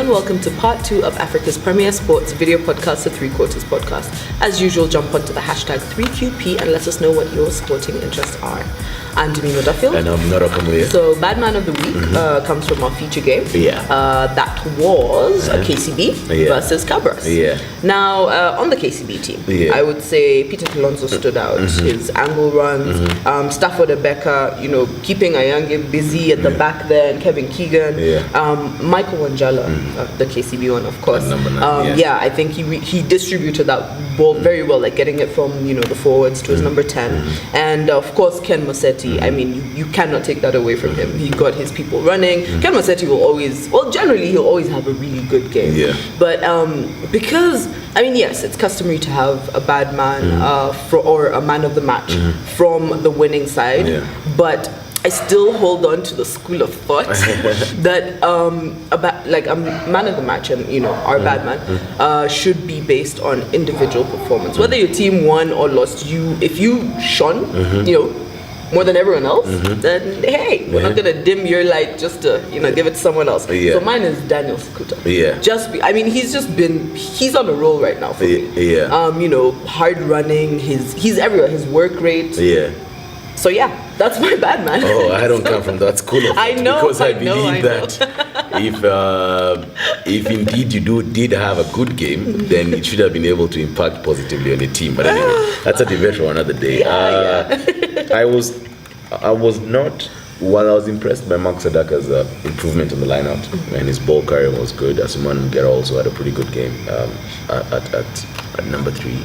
and welcome to part 2 of Africa's premier sports video podcast, the Three Quarters podcast. As usual, jump onto the hashtag 3QP and let us know what your sporting interests are. I'm Domino Duffield. And I'm Nora Kamuye. So, Bad Man of the Week comes from our feature game. Yeah. That was KCB versus Cabras. Yeah. Now, on the KCB team, I would say Peter Kilonzo stood out. His angle runs, Stafford Ebeka, keeping Ayange busy at the back there, and Kevin Keegan. Michael Wanjala, the KCB one, of course. Number 9, Yeah, I think he distributed that ball very well, like getting it from the forwards to his number 10. And of course, Ken Mosetti. I mean, you cannot take that away from him. He got his people running. Ken Mosetti will always, generally he'll always have a really good game. Yeah. But because, yes, it's customary to have a bad man or a man of the match from the winning side. But I still hold on to the school of thought that a man of the match and our bad man should be based on individual performance. Whether your team won or lost, if you shone, more than everyone else, then hey, we're not gonna dim your light just to give it to someone else. So mine is Daniel Sikuta. He's on a roll right now for me. Hard running, he's everywhere. His work rate. So that's my bad man. Oh, I don't come from that school of thought. I know, because I believe that if indeed you did have a good game, then it should have been able to impact positively on the team. But anyway, that's a debate for another day. I was not. While I was impressed by Mark Sadaka's improvement in the lineup, and his ball carrier was good, Asuman Ngera also had a pretty good game at number 3.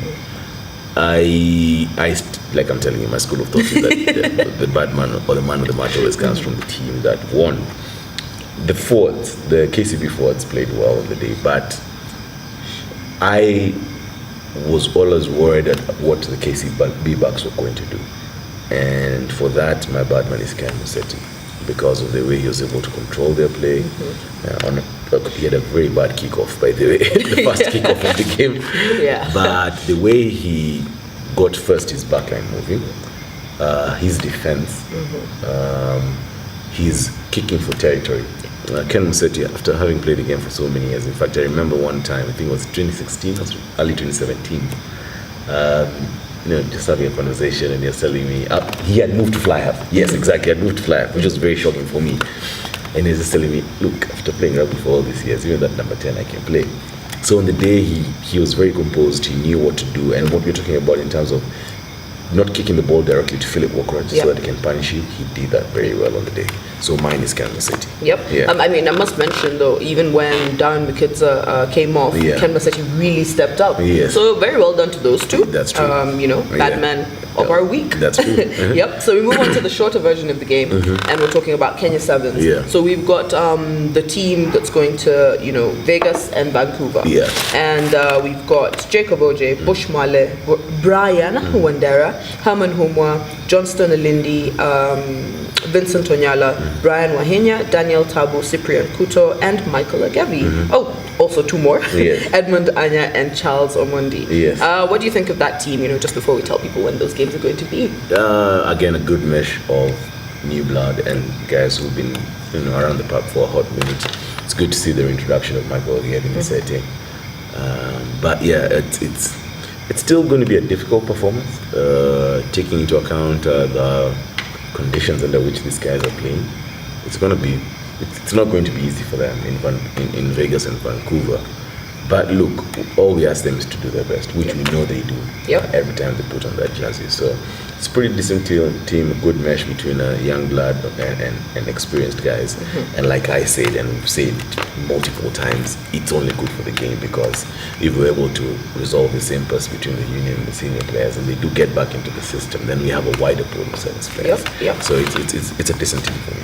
Like I'm telling you, my school of thought is that the bad man or the man of the match always comes from the team that won. The KCB forwards played well on the day, but I was always worried at what the KCB backs were going to do. And for that, my bad man is Ken Mosetti, because of the way he was able to control their play. He had a very bad kickoff, by the way, the first kickoff of the game. But the way he got first his backline moving, his defense, his kicking for territory. Ken Mosetti, after having played the game for so many years, in fact, I remember one time, I think it was 2016 or early 2017, just having a conversation, and he was telling me he had moved to fly half. Yes, exactly, he had moved to fly half, which was very shocking for me. And he was just telling me, look, after playing rugby for all these years, even that number 10 I can play. So on the day, he was very composed, he knew what to do, and what we're talking about in terms of not kicking the ball directly to Philip Walker so that he can punish you, he did that very well on the day. So mine is Ken Mosetti. I must mention though, even when Darren Mukitza came off, Ken Mosetti really stepped up. So very well done to those two. That's true. Bad man of our week. That's true. So we move on to the shorter version of the game, and we're talking about Kenya Sevens. So we've got the team that's going to Vegas and Vancouver. And we've got Jacob Oje, Bush Male, Brian Wandera, Herman Humwa, Johnston Alindi, Vincent Onyala, Brian Wahenya, Daniel Tabu, Cyprian Kuto, and Michael Agevi. Also 2 more. Edmund Anya and Charles Omondi. What do you think of that team, just before we tell people when those games are going to be? Again, a good mesh of new blood and guys who've been around the park for a hot minute. It's good to see the introduction of Michael Agevi in the setting. But it's still going to be a difficult performance, taking into account the conditions under which these guys are playing. It's not going to be easy for them in Vegas and Vancouver. But look, all we ask them is to do their best, which we know they do every time they put on that jersey. So it's a pretty decent team, a good mesh between young blood and experienced guys. And like I said, and we've said multiple times, it's only good for the game, because if we're able to resolve this impasse between the union and the senior players, and they do get back into the system, then we have a wider pool of sevens players. So it's a decent team for me.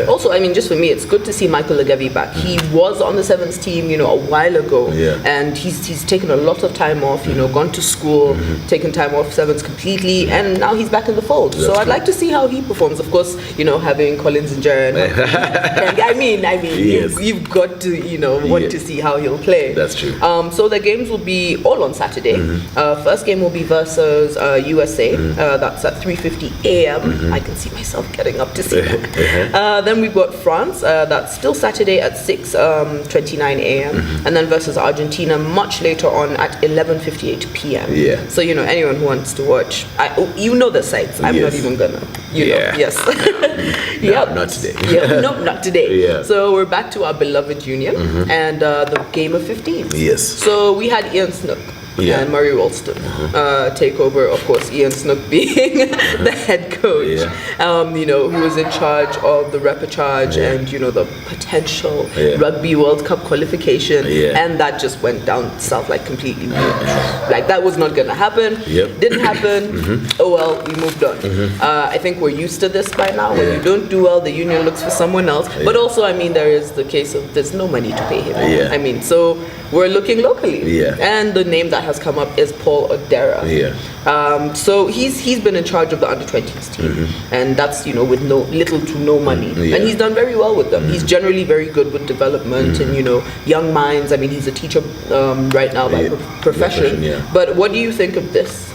Also, just for me, it's good to see Michael Agevi back. He was on the sevens team, a while ago. go. Yeah. And he's taken a lot of time off, gone to school, taken time off sevens completely, and now he's back in the fold. That's so I'd true. like to see how he performs. Of course, having Collins and Jaron. And I mean, Yes. you've got to, want to see how he'll play. That's true. So the games will be all on Saturday. First game will be versus USA. That's at 3:50 a.m. I can see myself getting up to see that. Then we've got France. That's still Saturday at 6:29 a.m. And then versus Argentina much later on at 11:58 p.m. Yeah. So anyone who wants to watch, the sites. I'm not even gonna. Yes. Not today. Nope, not today. Yeah. So we're back to our beloved Union and the game of 15. Yes. So we had Ian Snook and Murray Ralston take over. Of course, Ian Snook being the head coach, who was in charge of the repechage and the potential Rugby World Cup qualification, and that just went down south like completely. Like that was not gonna happen. Didn't happen. Oh well, we moved on. I think we're used to this by now. When you don't do well, the union looks for someone else. But also, there is the case of there's no money to pay him. So we're looking locally. And the name that has come up is Paul Odera. So he's been in charge of the under-20s team, and that's with little to no money, and he's done very well with them. He's generally very good with development and young minds. He's a teacher right now by profession. But what do you think of this?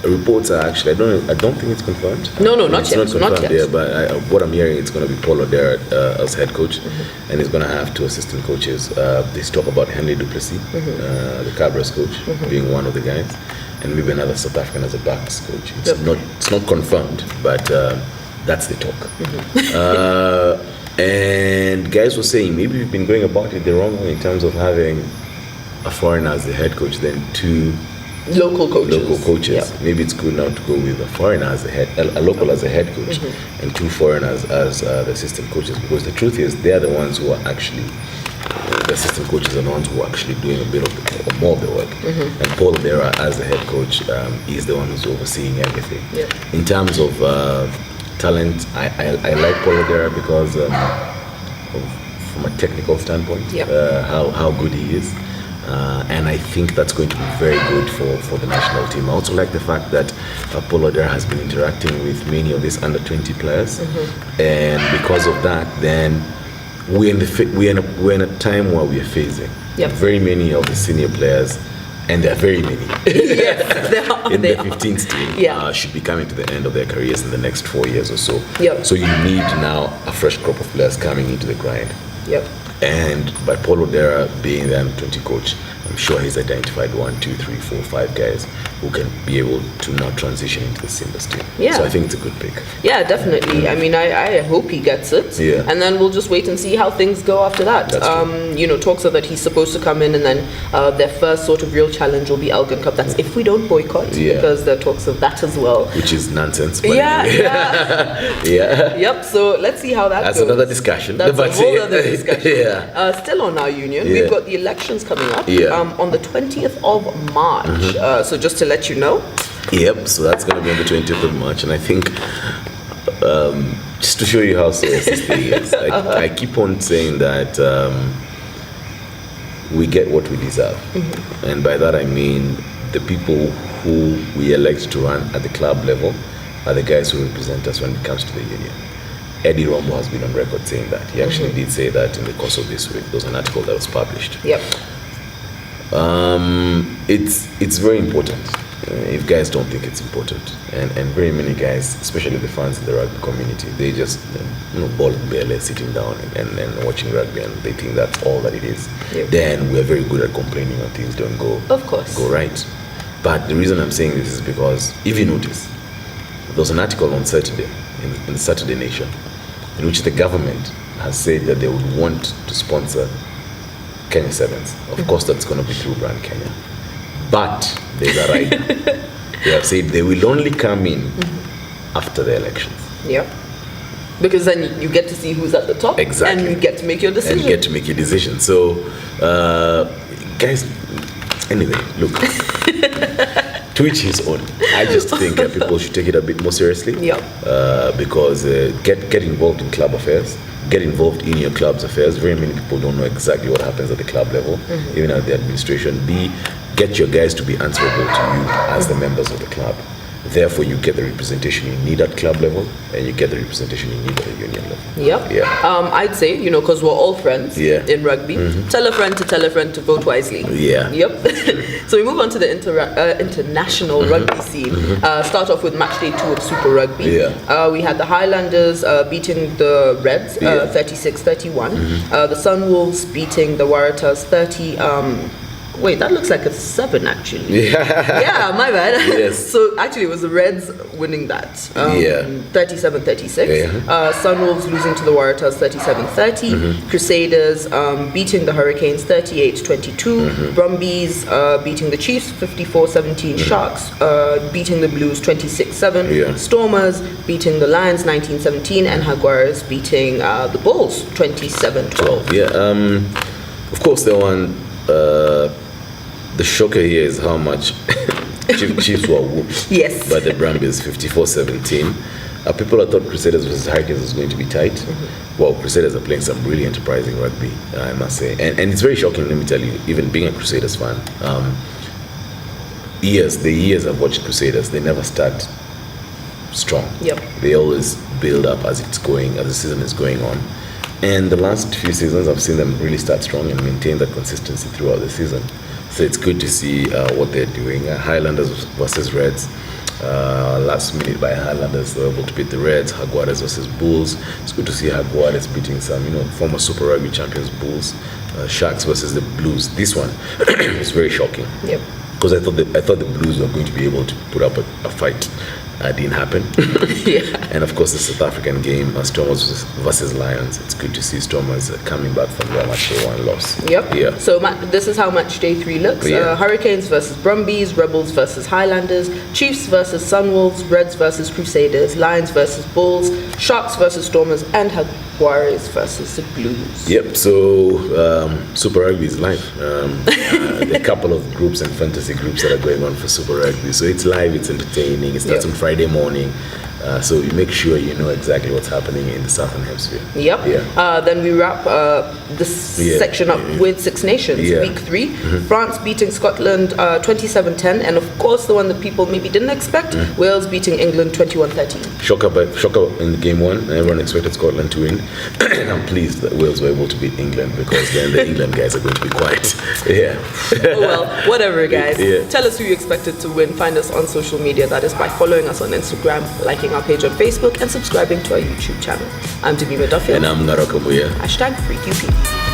Reports are actually I don't think it's confirmed. No, not yet. Not confirmed. Yeah, but what I'm hearing, it's going to be Paul Odera as head coach, and he's going to have 2 assistant coaches. They talk about Henry Duplessis, the Cabras coach, being one of the guys, and maybe another South African as a backs coach. It's not confirmed, but that's the talk. And guys were saying maybe we've been going about it the wrong way in terms of having a foreigner as the head coach, then 2 local coaches. Maybe it's good now to go with a foreigner as a local as a head coach, and 2 foreigners as the assistant coaches, because the truth is they're the ones who are actually the assistant coaches are the ones who are actually doing a bit of more of the work. And Paul Odera as the head coach is the one who's overseeing everything. In terms of talent, I like Paul Odera because from a technical standpoint, how good he is. And I think that's going to be very good for the national team. I also like the fact that Paul Odera has been interacting with many of these under-20 players, and because of that, then we're in a time where we are phasing very many of the senior players, and there are very many in the 15th team should be coming to the end of their careers in the next 4 years or so. So you need now a fresh crop of players coming into the grind. And by Paul Odera being the under-20 coach, I'm sure he's identified 1, 2, 3, 4, 5 guys who can be able to now transition into the Simbas team. So I think it's a good pick. Yeah, definitely. I hope he gets it. And then we'll just wait and see how things go after that. Talks are that he's supposed to come in, and then their first sort of real challenge will be Elgin Cup. That's if we don't boycott, because there are talks of that as well. Which is nonsense. But so let's see how that goes. That's another discussion. That's a whole other discussion. Still on our union, we've got the elections coming up on the 20th of March. So just to let you know. So that's going to be on the 20th of March, and I think just to show you how serious this thing is, I keep on saying that we get what we deserve, and by that I mean the people who we elect to run at the club level are the guys who represent us when it comes to the union. Eddie Rombo has been on record saying that. He actually did say that in the course of this week. There was an article that was published. It's very important. If guys don't think it's important, and very many guys, especially the fans in the rugby community, they just ball and barely sitting down and watching rugby, and they think that's all that it is. Then we're very good at complaining when things don't go right. But the reason I'm saying this is because if you notice, there was an article on Saturday in the Saturday Nation in which the government has said that they would want to sponsor Kenya Sevens. Of course, that's going to be through Brand Kenya. But there's a right. They have said they will only come in after the elections. Because then you get to see who's at the top. And you get to make your decision. So, guys, anyway, look. To each his own. I just think people should take it a bit more seriously. Because get involved in club affairs. get involved in your club's affairs. Very many people don't know exactly what happens at the club level, even at the administration. B, get your guys to be answerable to you as the members of the club. Therefore, you get the representation you need at club level, and you get the representation you need at the union level. Yep. Yeah. I'd say, because we're all friends in rugby, tell a friend to vote wisely. Yeah. Yep. So we move on to the international rugby scene. Start off with match day 2 of Super Rugby. Yeah. We had the Highlanders beating the Reds 36-31. The Sunwolves beating the Waratahs 30. Wait, that looks like a 7 actually. Yeah, my bad. Yes. So actually it was the Reds winning that. 37-36. Sunwolves losing to the Waratahs 37-30. Crusaders beating the Hurricanes 38-22. Brumbies beating the Chiefs 54-17. Sharks beating the Blues 26-7. Stormers beating the Lions 19-17. And Jaguars beating the Bulls 27-12. Yeah. Of course, the one. The shocker here is how much Chiefs were whooped by the Brumbies 54-17. People had thought Crusaders versus Hurricanes was going to be tight. Well, Crusaders are playing some really enterprising rugby, I must say. And it's very shocking, let me tell you, even being a Crusaders fan. The years I've watched Crusaders, they never start strong. They always build up as the season is going on. And the last few seasons, I've seen them really start strong and maintain that consistency throughout the season. So it's good to see what they're doing. Highlanders versus Reds. Last minute by Highlanders, they were able to beat the Reds. Jaguars versus Bulls. It's good to see Jaguars beating some, former Super Rugby champions, Bulls. Sharks versus the Blues. This one was very shocking. Because I thought the Blues were going to be able to put up a fight. Didn't happen. And of course the South African game, Stormers versus Lions. It's good to see Stormers coming back from their match day 1 loss. So this is how match day 3 looks. Hurricanes versus Brumbies, Rebels versus Highlanders, Chiefs versus Sunwolves, Reds versus Crusaders, Lions versus Bulls, Sharks versus Stormers, and Jaguars versus the Blues. So Super Rugby is live. There are a couple of groups and fantasy groups that are going on for Super Rugby. So it's live, it's entertaining, it starts on Friday morning. So you make sure you know exactly what's happening in the Southern Hemisphere. Then we wrap this section up with Six Nations, week 3. France beating Scotland 27-10, and of course the one that people maybe didn't expect, Wales beating England 21-13. Shocker in game 1. Everyone expected Scotland to win. I'm pleased that Wales were able to beat England, because then the England guys are going to be quiet. Oh well, whatever guys. Tell us who you expected to win. Find us on social media, that is by following us on Instagram, liking our page on Facebook, and subscribing to our YouTube channel. I'm BMOTW. And I'm Narokamuya. #FreakUP.